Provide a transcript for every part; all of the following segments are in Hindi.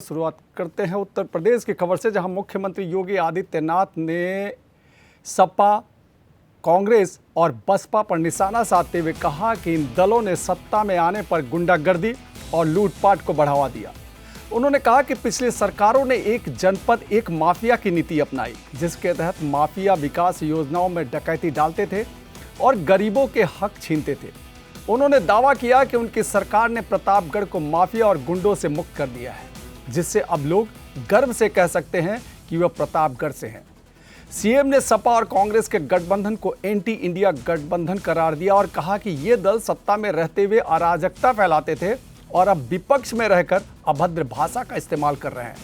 शुरुआत करते हैं उत्तर प्रदेश की खबर से, जहां मुख्यमंत्री योगी आदित्यनाथ ने सपा, कांग्रेस और बसपा पर निशाना साधते हुए कहा कि इन दलों ने सत्ता में आने पर गुंडागर्दी और लूटपाट को बढ़ावा दिया। उन्होंने कहा कि पिछली सरकारों ने एक जनपद एक माफिया की नीति अपनाई, जिसके तहत माफिया विकास योजनाओं में डकैती डालते थे और गरीबों के हक छीनते थे। उन्होंने दावा किया कि उनकी सरकार ने प्रतापगढ़ को माफिया और गुंडों से मुक्त कर दिया है, जिससे अब लोग गर्व से कह सकते हैं कि वह प्रतापगढ़ से हैं। सीएम ने सपा और कांग्रेस के गठबंधन को एंटी इंडिया गठबंधन करार दिया और कहा कि ये दल सत्ता में रहते हुए अराजकता फैलाते थे और अब विपक्ष में रहकर अभद्र भाषा का इस्तेमाल कर रहे हैं।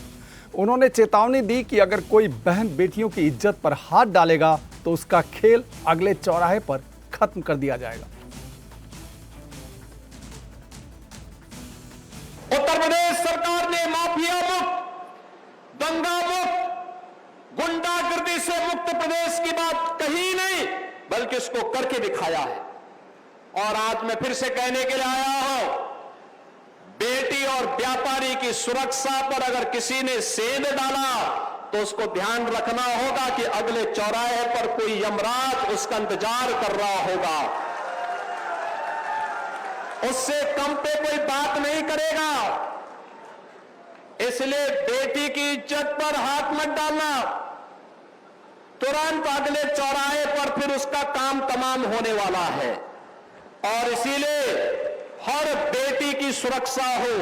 उन्होंने चेतावनी दी कि अगर कोई बहन बेटियों की इज्जत पर हाथ डालेगा तो उसका खेल अगले चौराहे पर खत्म कर दिया जाएगा। उत्तर प्रदेश सरकार ने माफिया मुक्त, दंगा मुक्त, गुंडागर्दी से मुक्त प्रदेश की बात कही नहीं, बल्कि इसको करके दिखाया है। और आज मैं फिर से कहने के लिए आया हूं, बेटी और व्यापारी की सुरक्षा पर अगर किसी ने सेंध डाला तो उसको ध्यान रखना होगा कि अगले चौराहे पर कोई यमराज उसका इंतजार कर रहा होगा। उससे कम पे कोई बात नहीं करेगा। इसलिए बेटी की इज्जत पर हाथ मत डालना। तुरंत अगले चौराहे पर फिर उसका काम तमाम होने वाला है। और इसीलिए हर बेटी की सुरक्षा हो,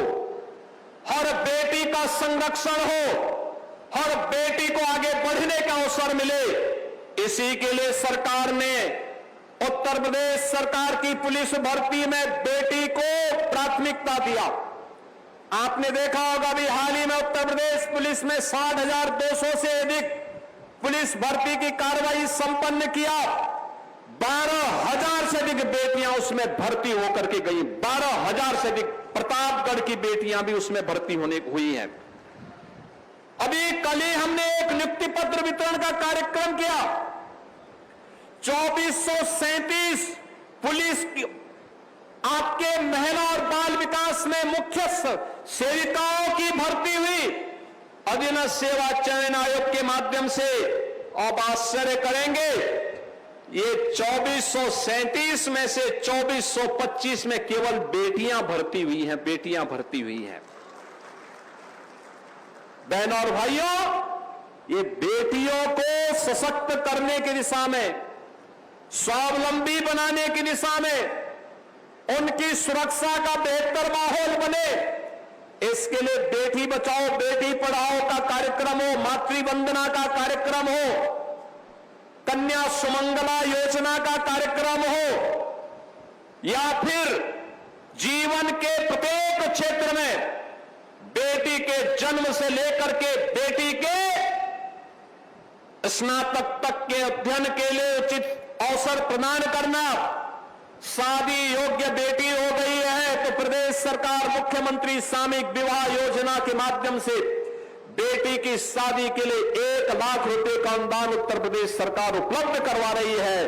हर बेटी का संरक्षण हो, हर बेटी को आगे बढ़ने का अवसर मिले, इसी के लिए सरकार ने उत्तर प्रदेश सरकार की पुलिस भर्ती में बेटी को प्राथमिकता दिया। आपने देखा होगा अभी हाल ही में उत्तर प्रदेश पुलिस में 60,200 से अधिक पुलिस भर्ती की कार्रवाई संपन्न किया। 12,000 से अधिक बेटियां उसमें भर्ती होकर के गई। 12,000 से अधिक प्रतापगढ़ की बेटियां भी उसमें भर्ती होने हुई हैं। अभी कल ही हमने एक नियुक्ति पत्र वितरण का कार्यक्रम किया। 2437 पुलिस की आपके महिला और बाल विकास में मुख्य सेविकाओं की भर्ती हुई। अधीनस्थ सेवा चयन आयोग के माध्यम से। आप आश्चर्य करेंगे, ये 2437 में से 2425 में केवल बेटियां भर्ती हुई हैं, बेटियां भर्ती हुई हैं। बहनों और भाइयों, ये बेटियों को सशक्त करने की दिशा में, स्वावलंबी बनाने की दिशा में, उनकी सुरक्षा का बेहतर माहौल बने, इसके लिए बेटी बचाओ बेटी पढ़ाओ का कार्यक्रम हो, मातृवंदना का कार्यक्रम हो, कन्या सुमंगला योजना का कार्यक्रम हो, या फिर जीवन के प्रत्येक क्षेत्र में बेटी के जन्म से लेकर के बेटी के स्नातक तक के अध्ययन के लिए उचित अवसर प्रदान करना। शादी योग्य बेटी हो गई है तो प्रदेश सरकार मुख्यमंत्री सामूहिक विवाह योजना के माध्यम से बेटी की शादी के लिए 1 लाख रुपए का अनुदान उत्तर प्रदेश सरकार उपलब्ध करवा रही है।